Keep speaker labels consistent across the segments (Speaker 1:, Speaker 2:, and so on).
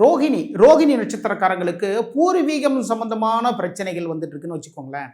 Speaker 1: ரோகிணி ரோகிணி நட்சத்திரக்காரங்களுக்கு பூர்வீகம் சம்பந்தமான பிரச்சனைகள் வந்துட்டு இருக்குன்னு வச்சுக்கோங்களேன்.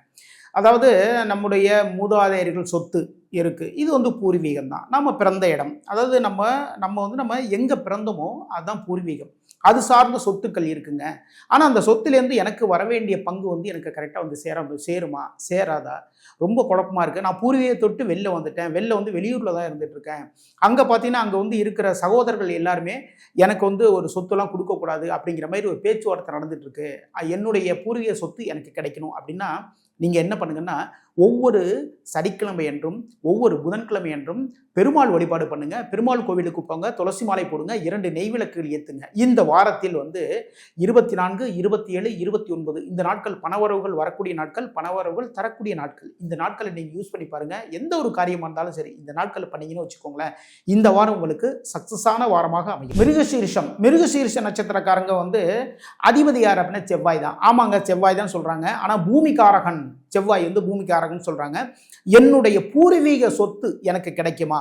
Speaker 1: அதாவது நம்முடைய மூதாதையர்கள் சொத்து இருக்கு. இது வந்து பூர்வீகம் தான். நம்ம பிறந்த இடம். அதாவது நம்ம நம்ம வந்து நம்ம எங்க பிறந்தோமோ அதுதான் பூர்வீகம். அது சார்ந்த சொத்துக்கள் இருக்குங்க. ஆனா அந்த சொத்துலேருந்து எனக்கு வர வேண்டிய பங்கு வந்து எனக்கு கரெக்டாக வந்து சேருமா சேராதா, ரொம்ப குழப்பமா இருக்கு. நான் பூர்வீகத்தை தொட்டு வெளில வந்துட்டேன். வெளில வந்து வெளியூர்ல தான் இருந்துட்டு இருக்கேன். அங்க பார்த்தீங்கன்னா அங்க வந்து இருக்கிற சகோதரர்கள் எல்லாருமே எனக்கு வந்து ஒரு சொத்துலாம் கொடுக்கக்கூடாது அப்படிங்கிற மாதிரி ஒரு பேச்சுவார்த்தை நடந்துட்டு இருக்கு. என்னுடைய பூர்வீக சொத்து எனக்கு கிடைக்கணும் அப்படின்னா நீங்க என்ன பண்ணுங்கன்னா, ஒவ்வொரு சனிக்கிழமை என்றும் ஒவ்வொரு புதன்கிழமை என்றும் பெருமாள் வழிபாடு பண்ணுங்க. பெருமாள் கோவிலுக்கு போங்க, துளசி மாலை போடுங்க, 2 நெய்விளக்குகள் ஏத்துங்க. இந்த வாரத்தில் வந்து 24, 27, 29 இந்த நாட்கள் பணவரவுகள் வரக்கூடிய நாட்கள், பணவரவுகள் தரக்கூடிய நாட்கள். இந்த நாட்களை நீங்க யூஸ் பண்ணி பாருங்க. எந்த ஒரு காரியமா இருந்தாலும் சரி இந்த நாட்கள் பண்ணீங்கன்னு வச்சுக்கோங்களேன், இந்த வாரம் உங்களுக்கு சக்சஸான வாரமாக அமையும். மிருகசீரிஷ நட்சத்திரக்காரங்க வந்து அதிபதி யார் அப்படின்னா செவ்வாய் தான். ஆமாங்க, செவ்வாய் தான் சொல்றாங்க. ஆனா பூமிகாரகன் செவ்வாய் வந்து பூமிகாரகன் சொல்றாங்க. என்னுடைய பூர்வீக சொத்து எனக்கு கிடைக்குமா,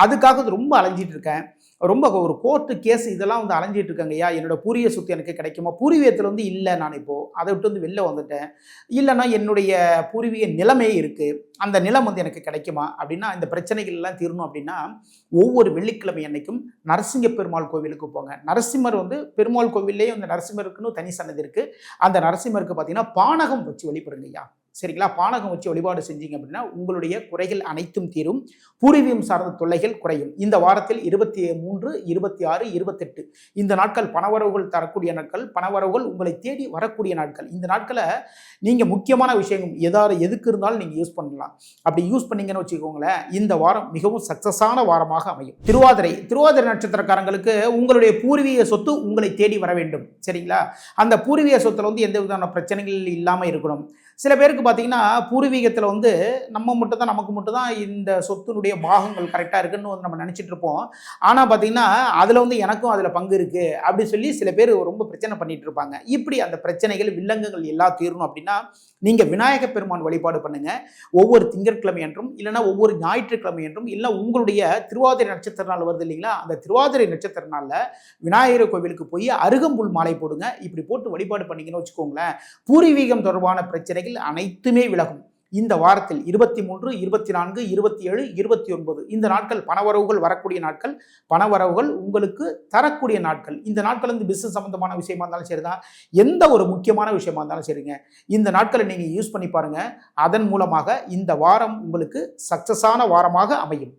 Speaker 1: அதுக்காக ரொம்ப அலைஞ்சிட்டு இருக்கேன். ரொம்ப ஒரு கோர்ட்டு கேஸ் இதெல்லாம் வந்து அலைஞ்சிட்டு இருக்காங்க. ஐயா என்னோட பூர்வீக சொத்து எனக்கு கிடைக்குமா, பூர்வீகத்தில் வந்து இல்லை, நான் இப்போ அதை விட்டு வந்து வெளில வந்துட்டேன், இல்லைன்னா என்னுடைய பூர்வீக நிலமே இருக்கு, அந்த நிலம் வந்து எனக்கு கிடைக்குமா அப்படின்னா, இந்த பிரச்சனைகள் எல்லாம் தீரணும் அப்படின்னா ஒவ்வொரு வெள்ளிக்கிழமை அன்னைக்கும் நரசிங்க பெருமாள் கோவிலுக்கு போங்க. நரசிம்மர் வந்து பெருமாள் கோவில்லேயே அந்த நரசிம்மருக்குன்னு தனி சன்னதி இருக்கு. அந்த நரசிம்மருக்கு பார்த்தீங்கன்னா பானகம் வச்சு வழிபடுங்க ஐயா. சரிங்களா? பானகம் வச்சு வழிபாடு செஞ்சீங்க அப்படின்னா உங்களுடைய குறைகள் அனைத்தும் தீரும். பூர்வீகம் சார்ந்த தொல்லைகள் குறையும். இந்த வாரத்தில் 23, 26, 28 இந்த நாட்கள் பணவரவுகள் தரக்கூடிய நாட்கள், பணவரவுகள் உங்களை தேடி வரக்கூடிய நாட்கள். இந்த நாட்களை நீங்க முக்கியமான விஷயங்கள் எதுக்கு இருந்தாலும் நீங்க யூஸ் பண்ணலாம். அப்படி யூஸ் பண்ணீங்கன்னு வச்சுக்கோங்களேன், இந்த வாரம் மிகவும் சக்சஸான வாரமாக அமையும். திருவாதிரை நட்சத்திரக்காரங்களுக்கு உங்களுடைய பூர்வீக சொத்து உங்களை தேடி வர வேண்டும். சரிங்களா? அந்த பூர்வீக சொத்துல வந்து எந்த விதமான பிரச்சனைகள் இல்லாம இருக்கணும். சில பேருக்கு பார்த்தீங்கன்னா பூர்வீகத்தில் வந்து நமக்கு மட்டும் தான் இந்த சொத்துனுடைய பாகங்கள் கரெக்டாக இருக்குன்னு நம்ம நினச்சிட்டு இருப்போம். ஆனால் பார்த்தீங்கன்னா அதில் வந்து எனக்கும் அதில் பங்கு இருக்குது அப்படி சொல்லி சில பேர் ரொம்ப பிரச்சனை பண்ணிட்டு இருப்பாங்க. இப்படி அந்த பிரச்சனைகள் வில்லங்கங்கள் எல்லாம் தீரணும் அப்படின்னா நீங்கள் விநாயக பெருமான் வழிபாடு பண்ணுங்க. ஒவ்வொரு திங்கட்கிழமை என்றும் இல்லைன்னா ஒவ்வொரு ஞாயிற்றுக்கிழமை என்றும் இல்லை உங்களுடைய திருவாதிரை நட்சத்திர நாள் வருது இல்லைங்களா, அந்த திருவாதிரை நட்சத்திர நாளில் விநாயகர் கோவிலுக்கு போய் அருகம்புல் மாலை போடுங்க. இப்படி போட்டு வழிபாடு பண்ணீங்கன்னு வச்சுக்கோங்களேன், பூர்வீகம் தொடர்பான பிரச்சனைகள் அனைத்துமே விலகும். இந்த வாரத்தில் 23, 24, 27, 29 இந்த நாட்கள் பணவரவுகள் வரக்கூடிய நாட்கள், பணவரவுகள் உங்களுக்கு தரக்கூடிய நாட்கள். இந்த நாட்கள் வந்து பிசினஸ் சம்பந்தமான விஷயமா இருந்தாலும் சரிதான், எந்த ஒரு முக்கியமான விஷயமா இருந்தாலும் சரிங்க, இந்த நாட்களை நீங்க யூஸ் பண்ணி பாருங்க. அதன் மூலமாக இந்த வாரம் உங்களுக்கு சக்சஸான வாரமாக அமையும்.